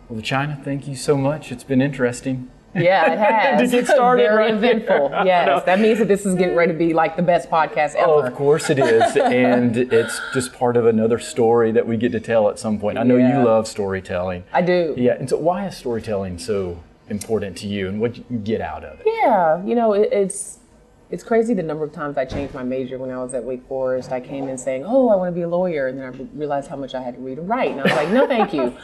Well, Lachina, thank you so much. It's been interesting. Yeah, it has. To get started, very eventful. Yes, that means that this is getting ready to be like the best podcast ever. Oh, of course it is, and it's just part of another story that we get to tell at some point. I know you love storytelling. I do. Yeah, and so why is storytelling so important to you, and what do you get out of it? Yeah, it's crazy the number of times I changed my major when I was at Wake Forest. I came in saying, oh, I want to be a lawyer, and then I realized how much I had to read and write, and I was like, no, thank you.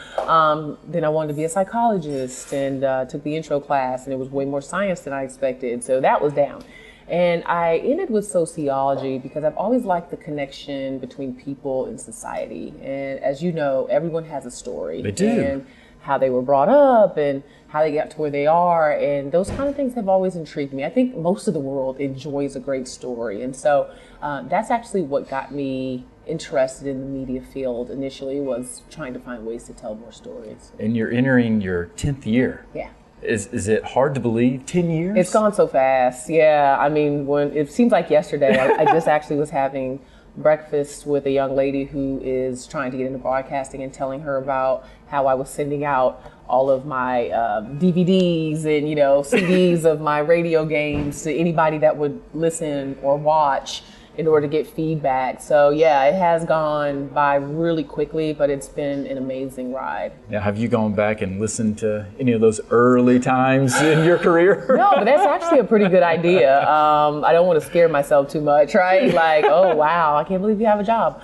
Then I wanted to be a psychologist, and took the intro class, and it was way more science than I expected, so that was down. And I ended with sociology because I've always liked the connection between people and society. And as you know, everyone has a story. They do. And how they were brought up and how they got to where they are, and those kind of things have always intrigued me. I think most of the world enjoys a great story, and so that's actually what got me interested in the media field initially, was trying to find ways to tell more stories. And you're entering your 10th year. Yeah. Is it hard to believe, 10 years? It's gone so fast, yeah. I mean, when it seems like yesterday, I just actually was having breakfast with a young lady who is trying to get into broadcasting, and telling her about how I was sending out all of my DVDs and CDs of my radio games to anybody that would listen or watch in order to get feedback. So yeah, it has gone by really quickly, but it's been an amazing ride. Now, have you gone back and listened to any of those early times in your career? No, but that's actually a pretty good idea. I don't want to scare myself too much, right? Like, oh wow, I can't believe you have a job.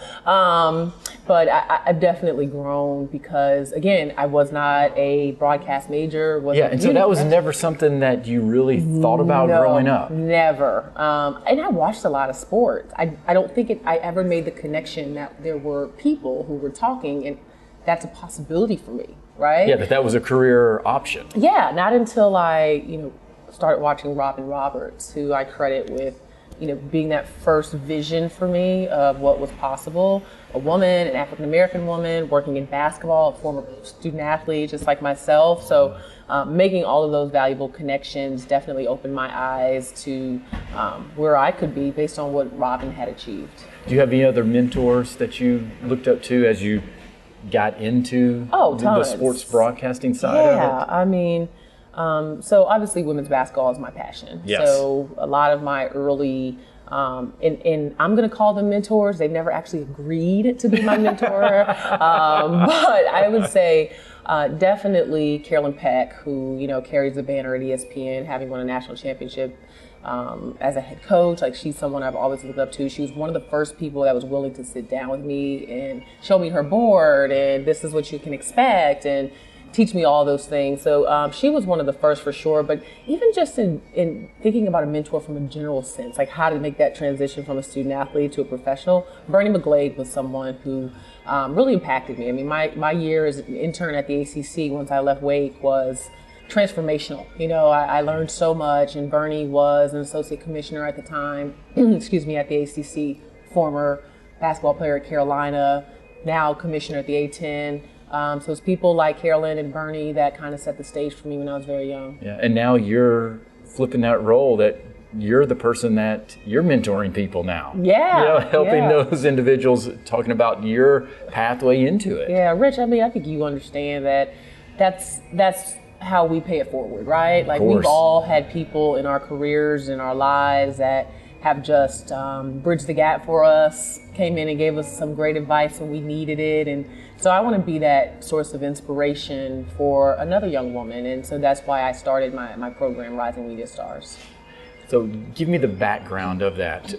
But I've definitely grown because, again, I was not a broadcast major. And so that was never something that you really thought about growing up? Never. And I watched a lot of sports. I don't think I ever made the connection that there were people who were talking, and that's a possibility for me, right? Yeah, that was a career option. Yeah, not until I, started watching Robin Roberts, who I credit with, being that first vision for me of what was possible. A woman, an African-American woman, working in basketball, a former student athlete just like myself. So making all of those valuable connections definitely opened my eyes to where I could be based on what Robin had achieved. Do you have any other mentors that you looked up to as you got into the sports broadcasting side of it? Yeah, I mean, so obviously women's basketball is my passion. Yes. So a lot of my early, and I'm going to call them mentors. They've never actually agreed to be my mentor. But I would say definitely Carolyn Peck, who, carries the banner at ESPN, having won a national championship as a head coach. Like, she's someone I've always looked up to. She was one of the first people that was willing to sit down with me and show me her board, and this is what you can expect, and teach me all those things. So she was one of the first for sure, but even just in thinking about a mentor from a general sense, like how to make that transition from a student athlete to a professional, Bernie McGlade was someone who really impacted me. I mean, my year as an intern at the ACC once I left Wake was transformational. I learned so much, and Bernie was an associate commissioner at the time, excuse me, at the ACC, former basketball player at Carolina, now commissioner at the A-10. So it's people like Carolyn and Bernie that kind of set the stage for me when I was very young. Yeah, and now you're flipping that role that you're the person that you're mentoring people now. Yeah. Helping those individuals, talking about your pathway into it. Yeah, Rich, I mean, I think you understand that that's how we pay it forward, right? Like, we've all had people in our careers, in our lives that have just bridged the gap for us, came in and gave us some great advice when we needed it. And so I want to be that source of inspiration for another young woman. And so that's why I started my program, Rising Media Stars. So give me the background of that.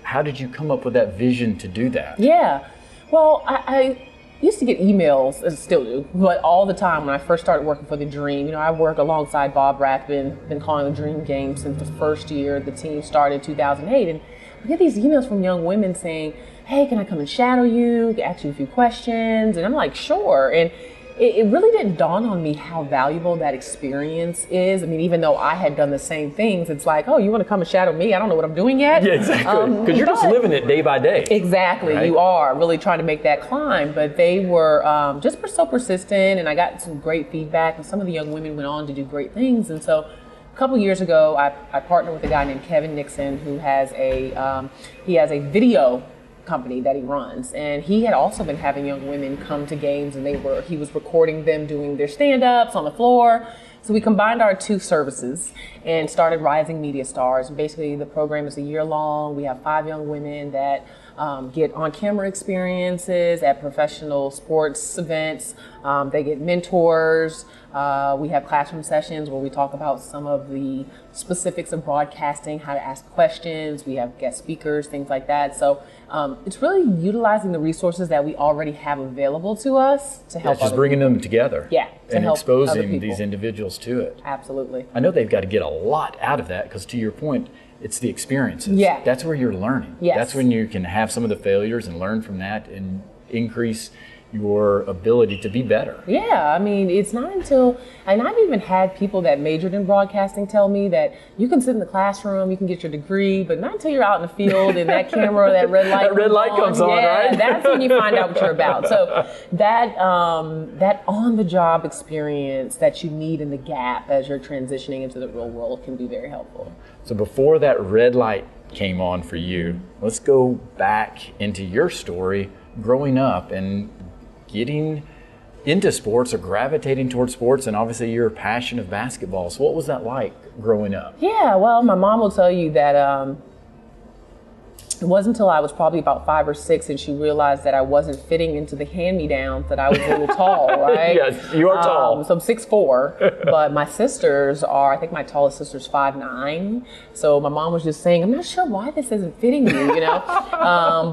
How did you come up with that vision to do that? Yeah, well, I used to get emails, and still do, but all the time when I first started working for The Dream. I work alongside Bob Rathbun, been calling The Dream game since the first year the team started in 2008. And I get these emails from young women saying, hey, can I come and shadow you, ask you a few questions? And I'm like, sure. And it really didn't dawn on me how valuable that experience is. I mean, even though I had done the same things, it's like, oh, you want to come and shadow me? I don't know what I'm doing yet. Yeah, exactly. Because you're just living it day by day. Exactly. Right? You are really trying to make that climb. But they were just so persistent, and I got some great feedback. And some of the young women went on to do great things. And so a couple years ago, I partnered with a guy named Kevin Nixon, who has a video company that he runs, and he had also been having young women come to games, and he was recording them doing their stand-ups on the floor. So we combined our two services and started Rising Media Stars. Basically, the program is a year long. We have 5 young women that get on-camera experiences at professional sports events. They get mentors. We have classroom sessions where we talk about some of the specifics of broadcasting, how to ask questions. We have guest speakers, things like that. So it's really utilizing the resources that we already have available to us to help. Just bringing them together. Yeah, and exposing these individuals to it. Absolutely. I know they've got to get a lot out of that because, to your point, it's the experiences. Yeah. That's where you're learning. Yes. That's when you can have some of the failures and learn from that and increase your ability to be better. Yeah, I mean, it's not until, and I've even had people that majored in broadcasting tell me that you can sit in the classroom, you can get your degree, but not until you're out in the field and that camera, that red light comes on, right? That's when you find out what you're about. So that on-the-job experience that you need in the gap as you're transitioning into the real world can be very helpful. So before that red light came on for you, let's go back into your story growing up and getting into sports or gravitating towards sports, and obviously you're a passion of basketball. So what was that like growing up? Yeah, well, my mom will tell you that it wasn't until I was probably about 5 or 6 and she realized that I wasn't fitting into the hand-me-downs, that I was a little tall, right? Yes, you are tall. So I'm 6'4", but my sisters are, I think my tallest sister's 5'9". So my mom was just saying, I'm not sure why this isn't fitting you, you know?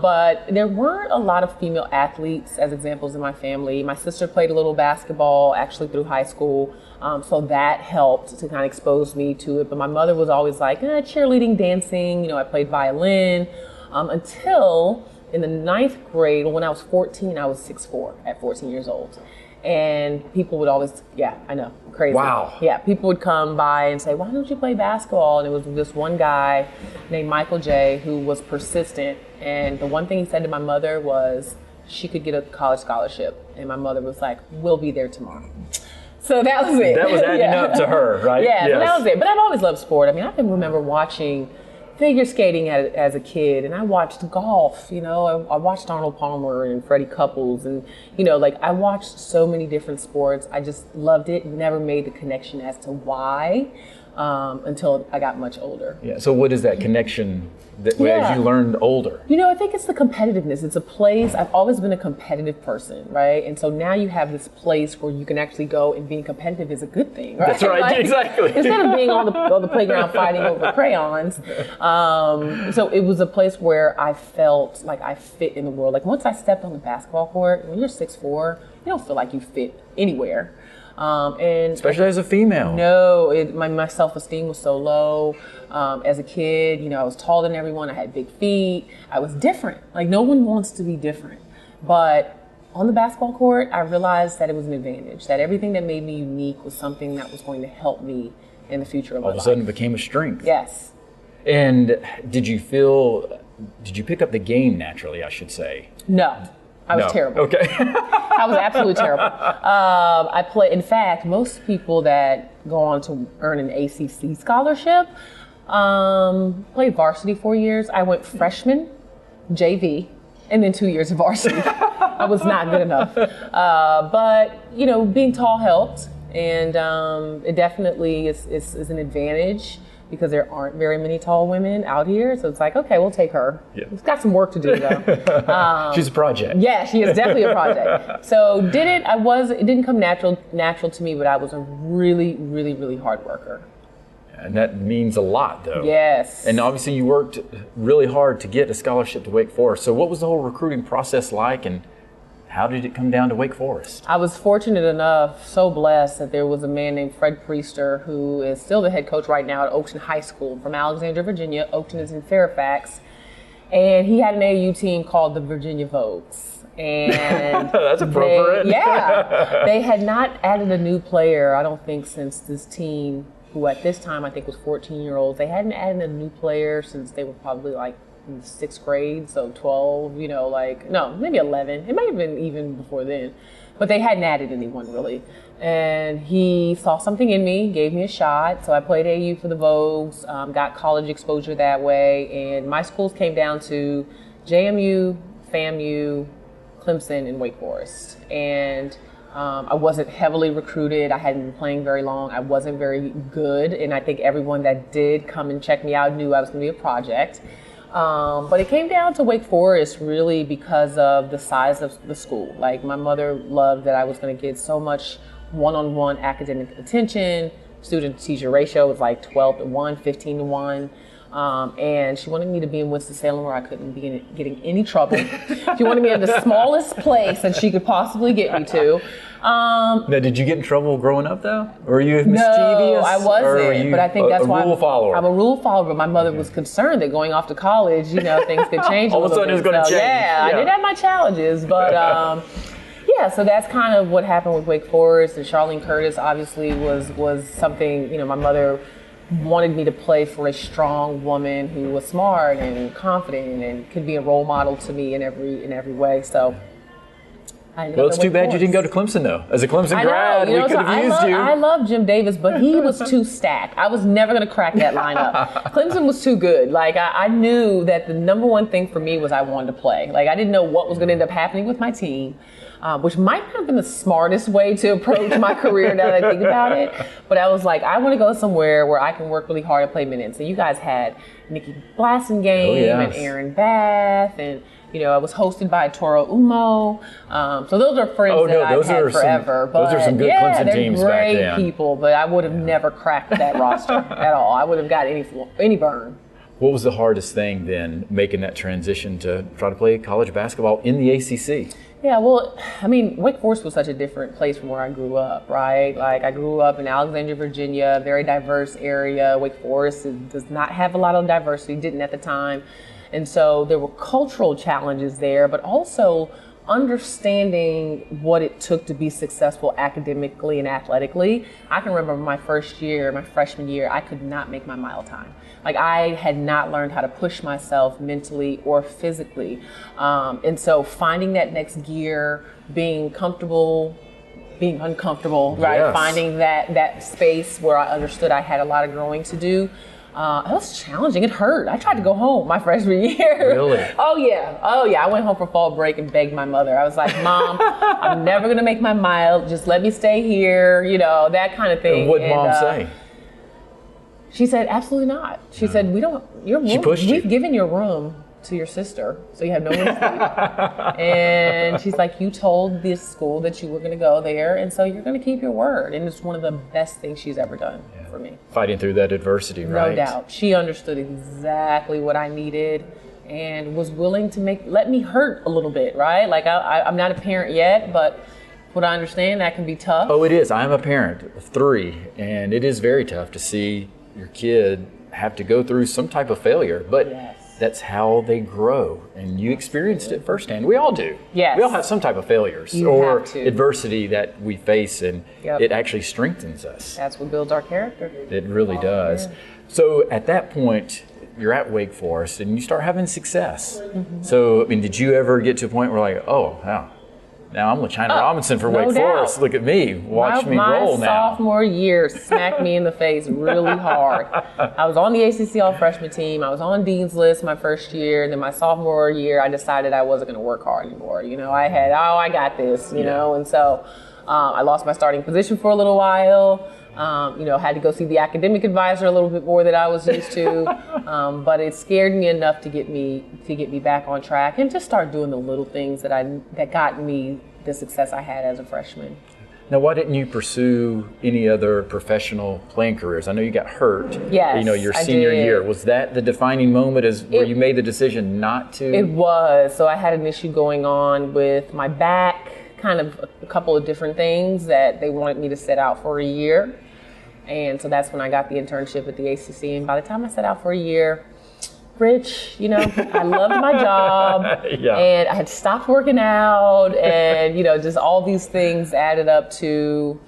But there weren't a lot of female athletes as examples in my family. My sister played a little basketball actually through high school. So that helped to kind of expose me to it. But my mother was always like, cheerleading, dancing, you know, I played violin. Until in the 9th grade, when I was 14, I was 6'4" at 14 years old. And people would always, I know, crazy. Wow. Yeah, people would come by and say, why don't you play basketball? And it was this one guy named Michael J. who was persistent. And the one thing he said to my mother was she could get a college scholarship. And my mother was like, we'll be there tomorrow. So that was it. That was adding up to her, right? Yeah, yes. So that was it. But I've always loved sport. I mean, I can remember watching figure skating as a kid, and I watched golf, you know, I watched Arnold Palmer and Freddie Couples, and, you know, like I watched so many different sports. I just loved it, never made the connection as to why until I got much older. Yeah, so what is that connection as you learned older? You know, I think it's the competitiveness. It's a place, I've always been a competitive person, right? And so now you have this place where you can actually go, and being competitive is a good thing, right? That's right, like, exactly. Instead of being on the playground fighting over crayons. So it was a place where I felt like I fit in the world. Like once I stepped on the basketball court, when you're 6'4", you don't feel like you fit anywhere. And especially as a female. No, my self-esteem was so low. As a kid, you know, I was taller than everyone. I had big feet. I was different. Like no one wants to be different. But on the basketball court, I realized that it was an advantage, that everything that made me unique was something that was going to help me in the future of my life. All of a sudden it became a strength. Yes. And did you pick up the game naturally, I should say? No. I was terrible. Okay. I was absolutely terrible. In fact, most people that go on to earn an ACC scholarship played varsity 4 years. I went freshman, JV, and then 2 years of varsity. I was not good enough. But, you know, being tall helped, and it definitely is an advantage, because there aren't very many tall women out here. So it's like, okay, we'll take her. Yeah. We've got some work to do though. She's a project. Yeah, she is definitely a project. So it didn't come natural to me, but I was a really, really, really hard worker. And that means a lot though. Yes. And obviously you worked really hard to get a scholarship to Wake Forest. So what was the whole recruiting process like, and how did it come down to Wake Forest? I was fortunate enough, so blessed, that there was a man named Fred Priester, who is still the head coach right now at Oakton High School from Alexandria, Virginia. Oakton is in Fairfax. And he had an AAU team called the Virginia Vogues. And that's appropriate. They had not added a new player, I don't think, since this team, who at this time I think was 14-year-olds. They hadn't added a new player since they were probably like in the 6th grade, so 12, you know, like, no, maybe 11. It might have been even before then. But they hadn't added anyone really. And he saw something in me, gave me a shot. So I played AAU for the Vogues, got college exposure that way. And my schools came down to JMU, FAMU, Clemson, and Wake Forest. And I wasn't heavily recruited. I hadn't been playing very long. I wasn't very good. And I think everyone that did come and check me out knew I was going to be a project. But it came down to Wake Forest really because of the size of the school. Like, my mother loved that I was going to get so much one-on-one academic attention. Student-to-teacher ratio was like 12-1, 15-1. And she wanted me to be in Winston-Salem where I couldn't be getting any trouble. She wanted me in the smallest place that she could possibly get me to. Now, did you get in trouble growing up, though? Or were you mischievous? No, I wasn't. But I think that's why I'm a rule follower. But my mother was concerned that going off to college, things could change. All of a sudden, it's going to change. Yeah, I did have my challenges, but yeah. So that's kind of what happened with Wake Forest. And Charlene Curtis obviously was something. My mother wanted me to play for a strong woman who was smart and confident and could be a role model to me in every way. So. Well, it's too bad you didn't go to Clemson, though. As a Clemson grad, we could have used you. I love Jim Davis, but he was too stacked. I was never going to crack that lineup. Clemson was too good. Like, I knew that the number one thing for me was I wanted to play. Like, I didn't know what was going to end up happening with my team, which might not have been the smartest way to approach my career now that I think about it. But I was like, I want to go somewhere where I can work really hard and play minutes. And you guys had Nikki Blassingame and Aaron Bath and... I was hosted by Toro Umo. So those are friends that I've had forever. Those are some good Clemson teams back then. They're great people, but I would have never cracked that roster at all. I would have got any burn. What was the hardest thing then, making that transition to try to play college basketball in the ACC? Yeah, well, Wake Forest was such a different place from where I grew up, right? Like, I grew up in Alexandria, Virginia, very diverse area. Wake Forest does not have a lot of diversity, didn't at the time. And so there were cultural challenges there, but also understanding what it took to be successful academically and athletically. I can remember my freshman year, I could not make my mile time. Like, I had not learned how to push myself mentally or physically. And so finding that next gear, being comfortable, being uncomfortable, right? Yes. Finding that space where I understood I had a lot of growing to do. It was challenging. It hurt. I tried to go home my freshman year. Really? Oh yeah. I went home for fall break and begged my mother. I was like, Mom, I'm never going to make my mile. Just let me stay here, that kind of thing. And what did Mom say? She said, absolutely not. She said, we've given your room to your sister, so you have no one to sleep. And she's like, you told this school that you were going to go there, and so you're going to keep your word. And it's one of the best things she's ever done for me. Fighting through that adversity, right? No doubt. She understood exactly what I needed and was willing to let me hurt a little bit, right? Like, I'm not a parent yet, but what I understand, that can be tough. Oh, it is. I'm a parent of 3, and it is very tough to see your kid have to go through some type of failure. But yes. That's how they grow, and you experienced it firsthand. We all do. Yes. We all have some type of failures or adversity that we face, and it actually strengthens us. That's what builds our character. It really does. Yeah. So at that point, you're at Wake Forest, and you start having success. Mm-hmm. So, did you ever get to a point where wow, now I'm Lachina Robinson for Wake Forest. Look at me. Watch me roll now. My sophomore year smacked me in the face really hard. I was on the ACC all-freshman team. I was on Dean's List my first year. And then my sophomore year, I decided I wasn't going to work hard anymore. I got this, know. And so I lost my starting position for a little while. Had to go see the academic advisor a little bit more than I was used to. But it scared me enough to get me back on track and just start doing the little things that got me the success I had as a freshman. Now, why didn't you pursue any other professional playing careers? I know you got hurt. Yes, your senior year. Was that the defining moment where you made the decision not to? It was. So I had an issue going on with my back, kind of a couple of different things that they wanted me to sit out for a year. And so that's when I got the internship at the ACC. And by the time I set out for a year, Rich, I loved my job. And I had stopped working out. And, just all these things added up to,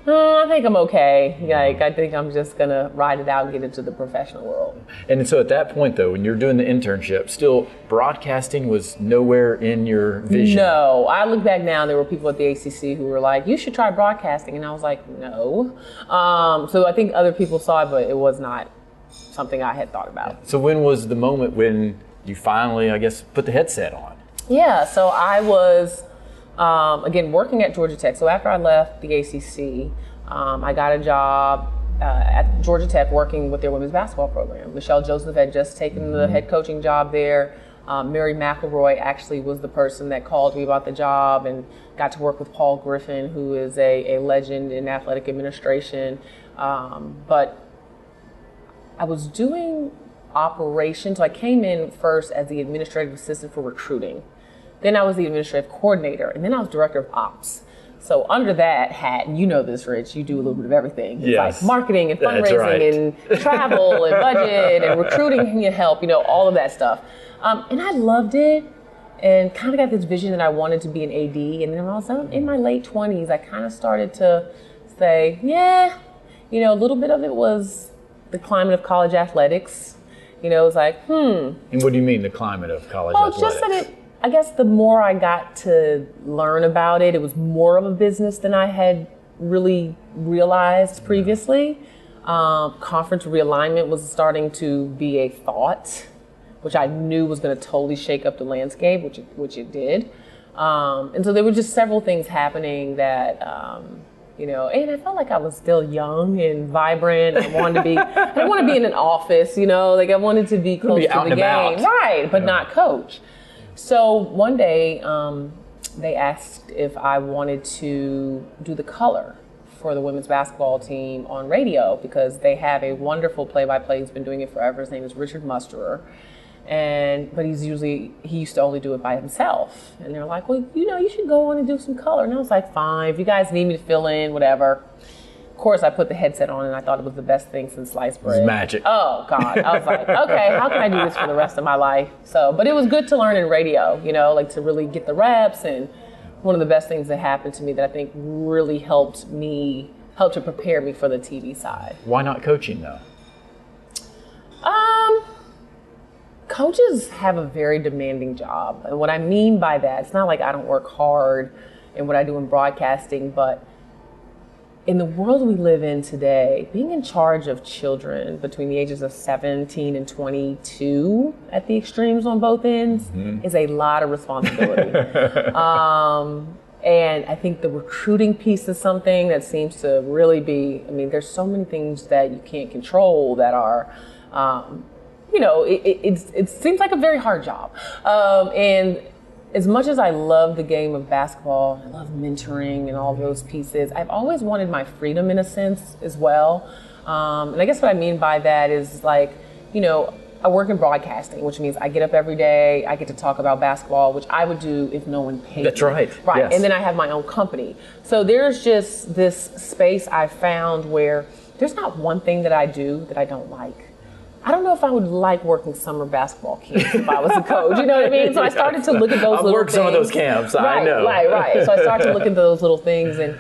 I think I'm okay. Like, I think I'm just going to ride it out and get into the professional world. And so at that point, though, when you're doing the internship, still broadcasting was nowhere in your vision? No. I look back now, and there were people at the ACC who were like, you should try broadcasting. And I was like, no. So I think other people saw it, but it was not something I had thought about. So when was the moment when you finally, I guess, put the headset on? Yeah, so I was, again, working at Georgia Tech. So after I left the ACC, I got a job at Georgia Tech working with their women's basketball program. Michelle Joseph had just taken the head coaching job there. Mary McElroy actually was the person that called me about the job, and got to work with Paul Griffin, who is a legend in athletic administration. But I was doing operations. So I came in first as the administrative assistant for recruiting. Then I was the administrative coordinator, and then I was director of ops. So under that hat, and you know this, Rich, you do a little bit of everything. It's yes. like marketing and fundraising and travel and budget and recruiting and help, all of that stuff. And I loved it, and kind of got this vision that I wanted to be an AD. And then when I was in my late 20s, I kind of started to say, yeah, a little bit of it was the climate of college athletics. It was like, And what do you mean, the climate of college athletics? Well, just that I guess the more I got to learn about it, it was more of a business than I had really realized previously. Conference realignment was starting to be a thought, which I knew was going to totally shake up the landscape, which it did. And so there were just several things happening that, and I felt like I was still young and vibrant. I didn't want to be in an office, like I wanted to be close to the game. Right, but not coach. So one day, they asked if I wanted to do the color for the women's basketball team on radio, because they have a wonderful play-by-play. He's been doing it forever. His name is Richard Musterer. But he used to only do it by himself. And they're like, well, you should go on and do some color. And I was like, fine, if you guys need me to fill in, whatever. Of course, I put the headset on, and I thought it was the best thing since sliced bread. It's magic. Oh, God. I was like, okay, how can I do this for the rest of my life? But it was good to learn in radio, to really get the reps. And one of the best things that happened to me that I think really helped to prepare me for the TV side. Why not coaching, though? Coaches have a very demanding job. And what I mean by that, it's not like I don't work hard in what I do in broadcasting, but in the world we live in today, being in charge of children between the ages of 17 and 22 at the extremes on both ends is a lot of responsibility. And I think the recruiting piece is something that seems to really be, there's so many things that you can't control that are, it seems like a very hard job. And as much as I love the game of basketball, I love mentoring and all those pieces, I've always wanted my freedom in a sense as well. And I guess what I mean by that is I work in broadcasting, which means I get up every day, I get to talk about basketball, which I would do if no one paid me. That's right. Right, yes. And then I have my own company. So there's just this space I found where there's not one thing that I do that I don't like. I don't know if I would like working summer basketball camps if I was a coach, you know what I mean? So I started to look at those little things. I've worked some of those camps, right, I know. Right. So I started to look at those little things, and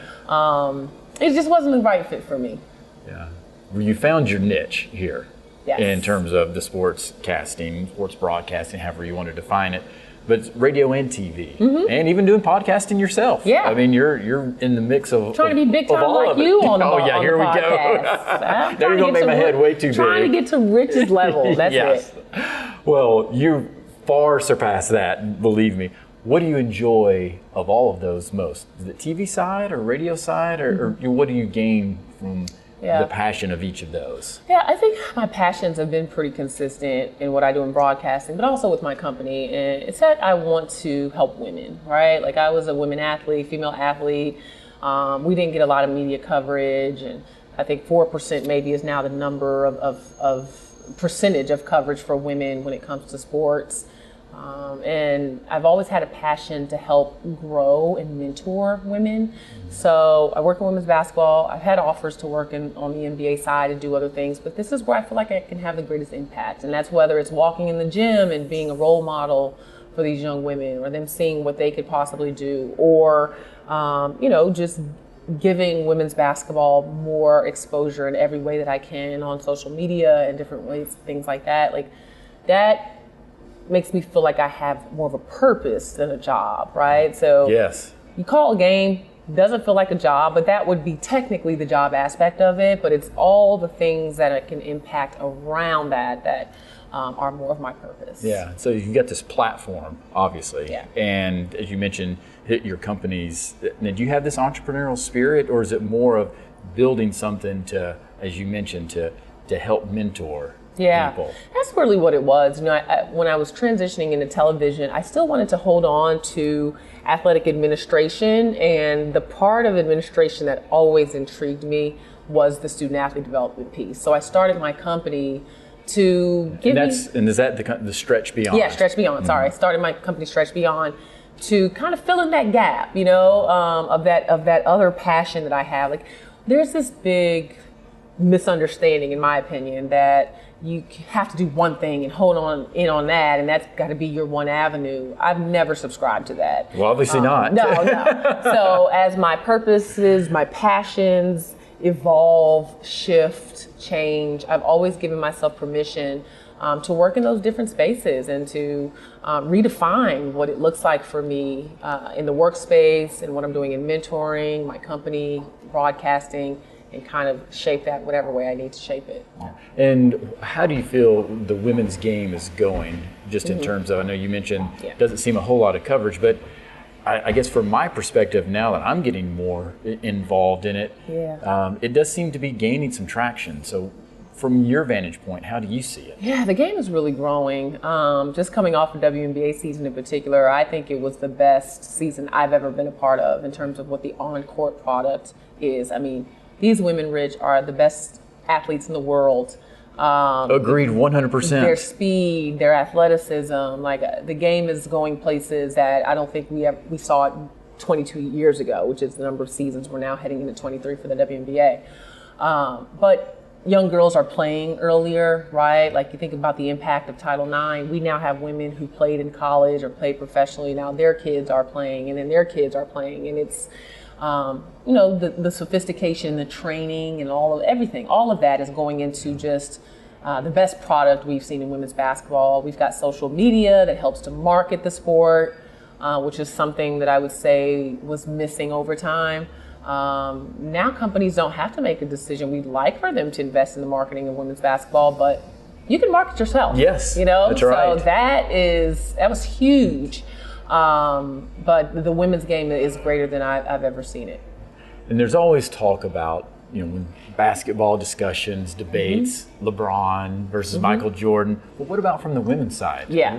it just wasn't the right fit for me. Yeah. You found your niche here. Yes. In terms of the sports broadcasting, however you want to define it, but it's radio and TV, and even doing podcasting yourself. Yeah. You're in the mix of trying to be big time like you on the podcast. Here we go. Now you're going to make my head way too big. Trying to get to Rich's level. That's yes. it. Well, you far surpass that, believe me. What do you enjoy of all of those most? Is it TV side or radio side, or what do you gain from the passion of each of those? Yeah, I think my passions have been pretty consistent in what I do in broadcasting, but also with my company. And it's that I want to help women, right? Like I was a female athlete. We didn't get a lot of media coverage, and I think 4% maybe is now the number of percentage of coverage for women when it comes to sports. And I've always had a passion to help grow and mentor women. So I work in women's basketball. I've had offers to work on the NBA side and do other things, but this is where I feel like I can have the greatest impact. And that's whether it's walking in the gym and being a role model for these young women, or them seeing what they could possibly do, or, just giving women's basketball more exposure in every way that I can on social media and different ways, things like that. Like that makes me feel like I have more of a purpose than a job, right? So yes. You call a game, doesn't feel like a job, but that would be technically the job aspect of it, but it's all the things that it can impact around that are more of my purpose. Yeah, so you got this platform, obviously, Yeah. and as you mentioned, your companies. Now, do you have this entrepreneurial spirit, or is it more of building something to, as you mentioned, to help mentor people? That's really what it was. You know, when I was transitioning into television, I still wanted to hold on to athletic administration, and the part of administration that always intrigued me was the student athlete development piece. So I started my company to give And is that the Stretch Beyond? Yeah, Stretch Beyond. Sorry, I started my company Stretch Beyond to kind of fill in that gap, you know, of that other passion that I have. Like, there's this big misunderstanding, in my opinion, that you have to do one thing and hold on that, and that's got to be your one avenue. I've never subscribed to that. Well, obviously not. No. So as my purposes, my passions evolve, shift, change, I've always given myself permission to work in those different spaces and to redefine what it looks like for me in the workspace and what I'm doing in mentoring, my company, broadcasting, and kind of shape that whatever way I need to shape it. And how do you feel the women's game is going, just in terms of, I know you mentioned, doesn't seem a whole lot of coverage, but I guess from my perspective now that I'm getting more involved in it, it does seem to be gaining some traction. So from your vantage point, how do you see it? Yeah, the game is really growing. Just coming off the WNBA season in particular, I think it was the best season I've ever been a part of in terms of what the on-court product is. I mean, these women, Rich, are the best athletes in the world. Agreed, 100%. Their speed, their athleticism, like the game is going places that I don't think we saw it 22 years ago, which is the number of seasons. We're now heading into 23 for the WNBA. But young girls are playing earlier, right? Like, you think about the impact of Title IX. We now have women who played in college or played professionally. Now their kids are playing, and then their kids are playing, and it's you know, the sophistication, the training, and everything. All of that is going into just the best product we've seen in women's basketball. We've got social media that helps to market the sport, which is something that I would say was missing over time. Now companies don't have to make a decision. We'd like for them to invest in the marketing of women's basketball, but you can market yourself. Yes, you know, that's right. So that was huge. But the women's game is greater than I've ever seen it. And there's always talk about, you know, when basketball discussions, debates, LeBron versus Michael Jordan. But what about from the women's side? Yeah.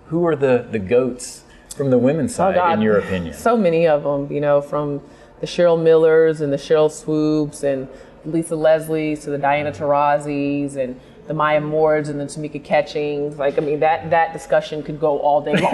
Who are the GOATs from the women's side, in your opinion? So many of them, you know, from the Cheryl Millers and the Cheryl Swoops and Lisa Leslies to the Diana Taurasi's and the Maya Moores and the Tamika Catchings. Like, I mean, that discussion could go all day long.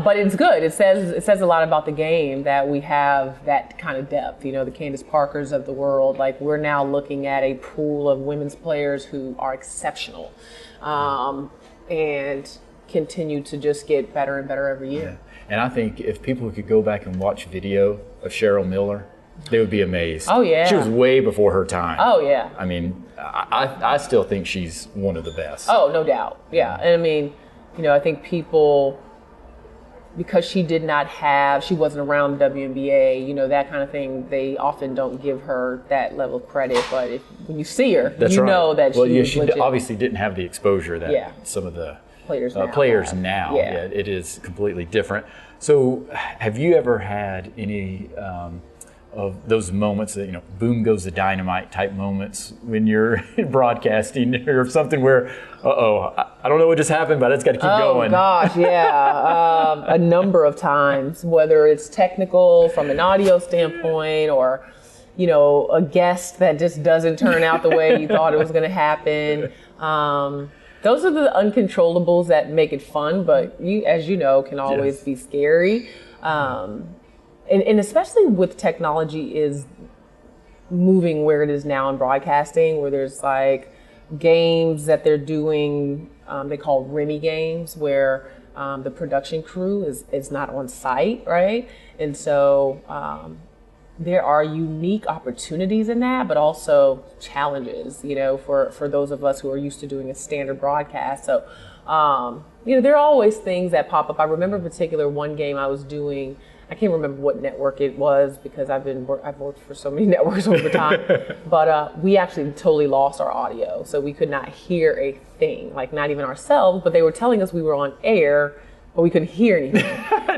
But it's good. It says a lot about the game that we have that kind of depth. You know, the Candace Parkers of the world. Like, we're now looking at a pool of women's players who are exceptional and continue to just get better and better every year. Yeah. And I think if people could go back and watch video of Cheryl Miller, they would be amazed. Oh, yeah. She was way before her time. Oh, yeah. I mean, I still think she's one of the best. Oh, no doubt. Yeah. And I mean, you know, I think people, because she wasn't around the WNBA, you know, that kind of thing, they often don't give her that level of credit. But when you see her, know that she obviously didn't have the exposure that some of the players now. Yeah, it is completely different. So have you ever had any of those moments that, you know, boom goes the dynamite type moments when you're broadcasting or something where, I don't know what just happened, but it's got to keep going? Oh gosh, yeah. A number of times, whether it's technical from an audio standpoint or, you know, a guest that just doesn't turn out the way you thought it was going to happen. Those are the uncontrollables that make it fun, but as you know, can always be scary. And especially with technology is moving where it is now in broadcasting, where there's like games that they're doing, they call Remy games, where the production crew is not on site, right? And so there are unique opportunities in that, but also challenges, you know, for those of us who are used to doing a standard broadcast. So, you know, there are always things that pop up. I remember in particular one game I was doing I can't remember what network it was because I've worked for so many networks over time. But we actually totally lost our audio, so we could not hear a thing, like not even ourselves. But they were telling us we were on air, but we couldn't hear anything.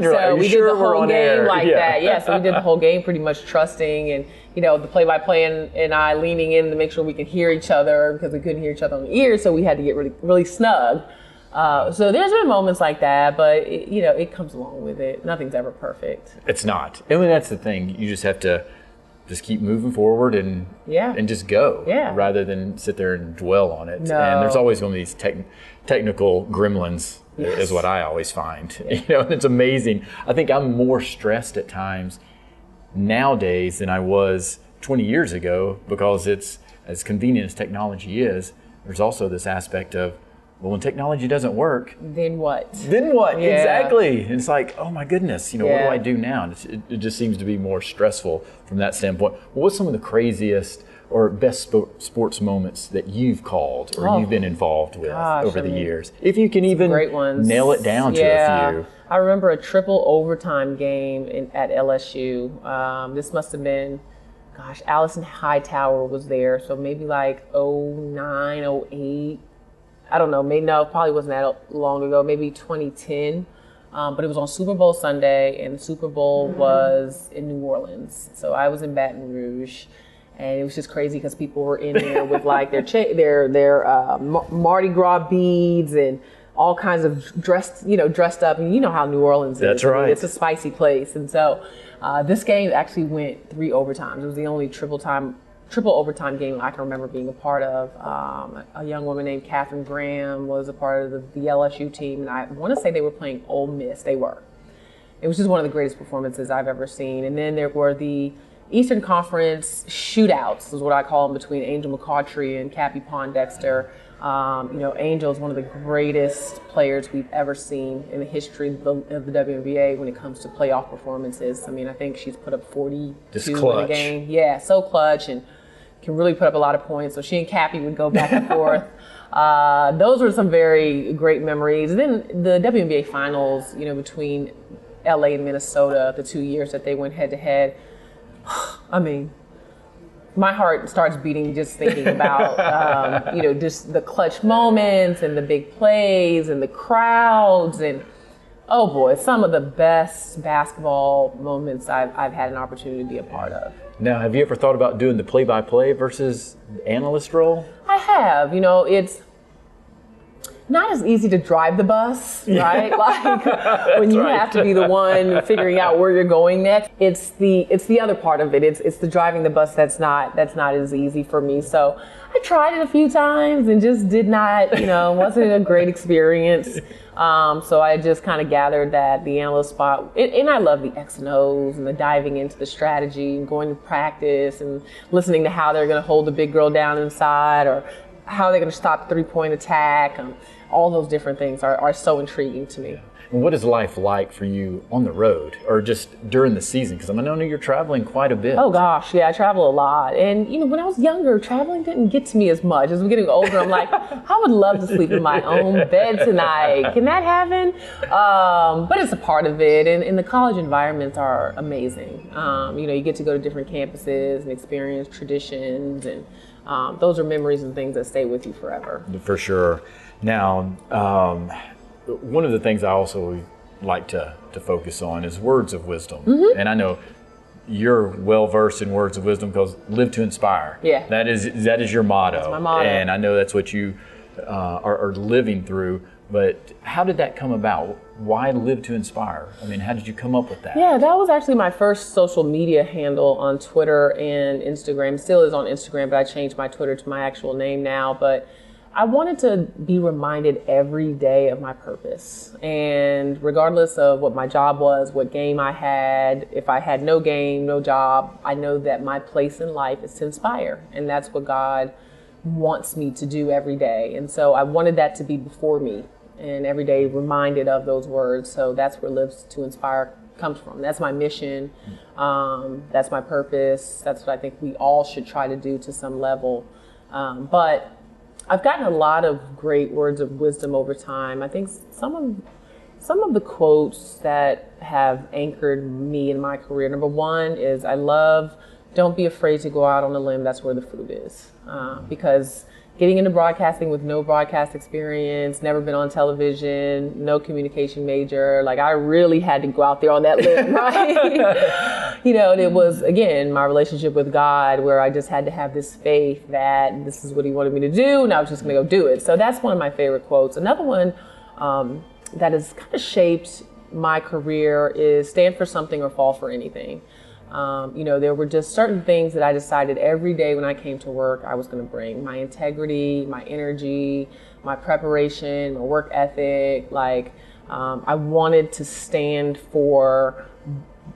So we did the whole game like that. Yeah, so we did the whole game pretty much trusting, and the play-by-play and I leaning in to make sure we could hear each other because we couldn't hear each other on the ears, so we had to get really, really snug. So there's been moments like that, but it comes along with it. Nothing's ever perfect. It's not. I mean, that's the thing. You just have to just keep moving forward and just go, rather than sit there and dwell on it. No. And there's always going to be these technical gremlins, is what I always find. And it's amazing. I think I'm more stressed at times nowadays than I was 20 years ago, because it's as convenient as technology is. There's also this aspect of, well, when technology doesn't work, then what? Then what? Yeah. Exactly. And it's like, oh my goodness, what do I do now? And it just seems to be more stressful from that standpoint. Well, what's some of the craziest or best sports moments that you've called or you've been involved with over the years? If you can even nail it down to a few. I remember a triple overtime game at LSU. This must have been, Allison Hightower was there, so maybe like 09, 08. I don't know, probably wasn't that long ago, maybe 2010. But it was on Super Bowl Sunday, and the Super Bowl was in New Orleans. So I was in Baton Rouge, and it was just crazy because people were in there with like their Mardi Gras beads and all kinds of dressed up. And you know how New Orleans is. That's right. It's a spicy place. And so this game actually went 3 overtimes. It was the only triple overtime game I can remember being a part of. A young woman named Catherine Graham was a part of the LSU team, and I want to say they were playing Ole Miss. They were. It was just one of the greatest performances I've ever seen. And then there were the Eastern Conference shootouts, is what I call them, between Angel McCautry and Cappie Pondexter. Angel is one of the greatest players we've ever seen in the history of the WNBA when it comes to playoff performances. I mean, I think she's put up 42 in a game. Yeah, so clutch, and can really put up a lot of points. So she and Cappie would go back and forth. Those were some very great memories. And then the WNBA finals, between LA and Minnesota, the 2 years that they went head to head. I mean, my heart starts beating just thinking about, just the clutch moments and the big plays and the crowds and, oh boy, some of the best basketball moments I've had an opportunity to be a part of. Now, have you ever thought about doing the play-by-play versus analyst role? I have. It's not as easy to drive the bus, right? Like when you have to be the one figuring out where you're going next. It's the other part of it. It's the driving the bus that's not as easy for me. So I tried it a few times and just did not, wasn't a great experience. So I just kind of gathered that the analyst spot, and I love the X and O's and the diving into the strategy and going to practice and listening to how they're going to hold the big girl down inside or how they're going to stop the 3-point attack. All those different things are so intriguing to me. And what is life like for you on the road or just during the season? Because I know you're traveling quite a bit. Oh gosh, yeah, I travel a lot. And when I was younger, traveling didn't get to me as much. As I'm getting older, I'm like, I would love to sleep in my own bed tonight. Can that happen? But it's a part of it. And the college environments are amazing. You get to go to different campuses and experience traditions, and those are memories and things that stay with you forever. For sure. Now, one of the things I also like to focus on is words of wisdom. Mm-hmm. And I know you're well versed in words of wisdom because live to inspire. Yeah. That is your motto. That's my motto. And I know that's what you are living through. But how did that come about? Why live to inspire? I mean, how did you come up with that? Yeah, that was actually my first social media handle on Twitter and Instagram. It still is on Instagram, but I changed my Twitter to my actual name now. But I wanted to be reminded every day of my purpose. And regardless of what my job was, what game I had, if I had no game, no job, I know that my place in life is to inspire. And that's what God wants me to do every day. And so I wanted that to be before me and every day reminded of those words. So that's where Live to Inspire comes from. That's my mission. That's my purpose. That's what I think we all should try to do to some level. But I've gotten a lot of great words of wisdom over time. I think some Some of the quotes that have anchored me in my career. Number one is don't be afraid to go out on a limb. That's where the fruit is. Because getting into broadcasting with no broadcast experience, never been on television, no communication major, like I really had to go out there on that limb, right? And it was, again, my relationship with God where I just had to have this faith that this is what he wanted me to do and I was just going to go do it. So that's one of my favorite quotes. Another one that has kind of shaped my career is stand for something or fall for anything. There were just certain things that I decided every day when I came to work I was going to bring. My integrity, my energy, my preparation, my work ethic. I wanted to stand for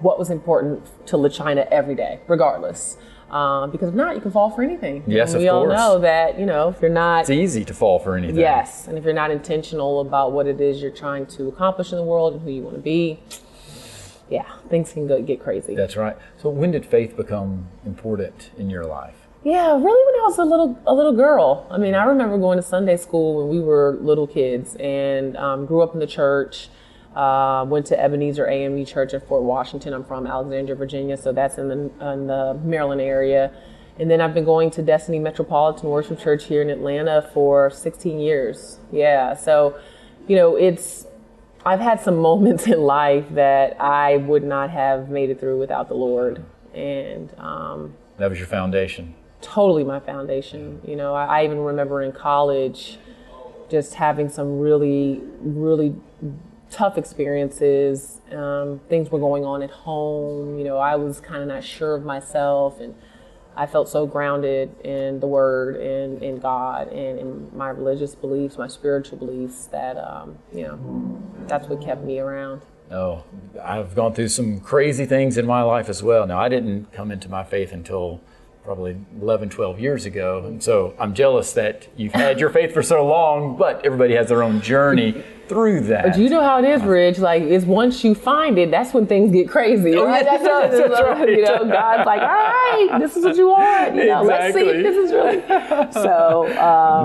what was important to Lachina every day, regardless. Because if not, you can fall for anything. Yes, and of course. We all know that, if you're not... It's easy to fall for anything. Yes, and if you're not intentional about what it is you're trying to accomplish in the world and who you want to be, yeah, things can get crazy. That's right. So when did faith become important in your life? Yeah, really when I was a little girl. I mean, I remember going to Sunday school when we were little kids and grew up in the church. Went to Ebenezer AME Church in Fort Washington. I'm from Alexandria, Virginia, so that's in the Maryland area. And then I've been going to Destiny Metropolitan Worship Church here in Atlanta for 16 years. Yeah, so, I've had some moments in life that I would not have made it through without the Lord. And that was your foundation. Totally my foundation. I even remember in college just having some really, really tough experiences. Things were going on at home. I was kind of not sure of myself, and I felt so grounded in the Word and in God and in my religious beliefs, my spiritual beliefs that, that's what kept me around. Oh, I've gone through some crazy things in my life as well. Now, I didn't come into my faith until probably 11, 12 years ago. And so I'm jealous that you've had your faith for so long, but everybody has their own journey through that. But you know how it is, Rich. It's once you find it, that's when things get crazy. Oh, right? yeah, that's right. God's like, all right, this is what you want. Exactly. Let's see if this is really. So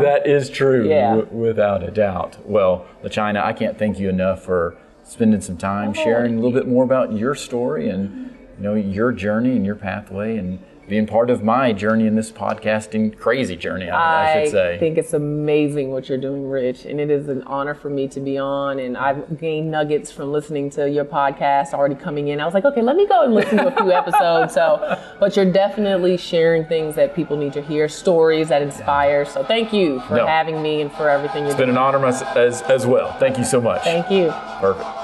that is true, yeah. Without a doubt. Well, Lachina, I can't thank you enough for spending some time sharing a little bit more about your story and your journey and your pathway and being part of my journey in this podcasting crazy journey, I should say. I think it's amazing what you're doing, Rich, and it is an honor for me to be on, and I've gained nuggets from listening to your podcast already coming in. I was like, okay, let me go and listen to a few episodes. But you're definitely sharing things that people need to hear, stories that inspire. So thank you for having me and for everything you're doing. It's been an honor as well. Thank you so much. Thank you. Perfect.